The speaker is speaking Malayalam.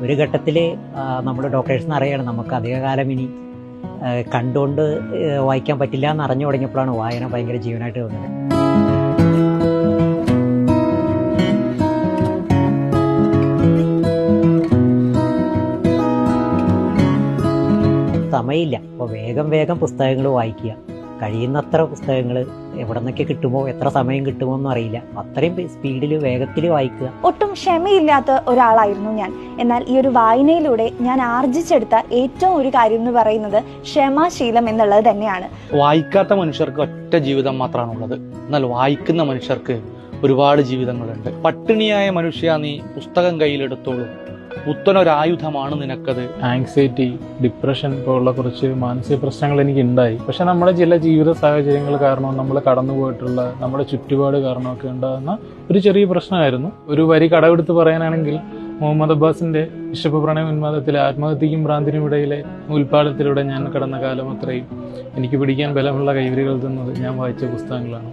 ഒരു ഘട്ടത്തിൽ നമ്മൾ ഡോക്ടേഴ്സിന് അറിയാണ് നമുക്ക് അധികകാലം ഇനി കണ്ടുകൊണ്ട് വായിക്കാൻ പറ്റില്ല എന്ന് അറിഞ്ഞു തുടങ്ങിയപ്പോഴാണ് വായന ഭയങ്കര ജീവനായിട്ട് തോന്നുന്നത്. സമയമില്ല, അപ്പോൾ വേഗം പുസ്തകങ്ങൾ വായിക്കുക. കഴിയുന്നത്ര പുസ്തകങ്ങൾ എവിടെ നിന്നൊക്കെ കിട്ടുമോ, എത്ര സമയം കിട്ടുമോ എന്നും അറിയില്ല, അത്രയും സ്പീഡിൽ വേഗത്തിൽ വായിക്കുക. ഒട്ടും ക്ഷമയില്ലാത്ത ഒരാളായിരുന്നു ഞാൻ. എന്നാൽ ഈ ഒരു വായനയിലൂടെ ഞാൻ ആർജിച്ചെടുത്ത ഏറ്റവും ഒരു കാര്യം എന്ന് പറയുന്നത് ക്ഷമാശീലം എന്നുള്ളത് തന്നെയാണ്. വായിക്കാത്ത മനുഷ്യർക്ക് ഒറ്റ ജീവിതം മാത്രമാണുള്ളത്, എന്നാൽ വായിക്കുന്ന മനുഷ്യർക്ക് ഒരുപാട് ജീവിതങ്ങളുണ്ട്. പട്ടിണിയായ മനുഷ്യ, നീ പുസ്തകം കയ്യിലെടുത്തോളൂ, പുത്തനൊരായുധമാണ് നിനക്കത്. ആങ്സൈറ്റി, ഡിപ്രഷൻ പോലുള്ള കുറച്ച് മാനസിക പ്രശ്നങ്ങൾ എനിക്ക് ഉണ്ടായി. പക്ഷെ നമ്മുടെ ചില ജീവിത സാഹചര്യങ്ങൾ കാരണം, നമ്മൾ കടന്നുപോയിട്ടുള്ള നമ്മുടെ ചുറ്റുപാട് കാരണമൊക്കെ ഉണ്ടാകുന്ന ഒരു ചെറിയ പ്രശ്നമായിരുന്നു. ഒരു വരി കടമെടുത്ത് പറയാനാണെങ്കിൽ, മുഹമ്മദ് അബ്ബാസിന്റെ വിശപ്പ് പ്രണയ ഉന്മാദത്തിലെ ആത്മഹത്യക്കും ഭ്രാന്തിനും ഇടയിലെ ഉൽപ്പാദനത്തിലൂടെ ഞാൻ കടന്ന കാലം അത്രയും എനിക്ക് പിടിക്കാൻ ബലമുള്ള കൈവരികൾ തന്നത് ഞാൻ വായിച്ച പുസ്തകങ്ങളാണ്.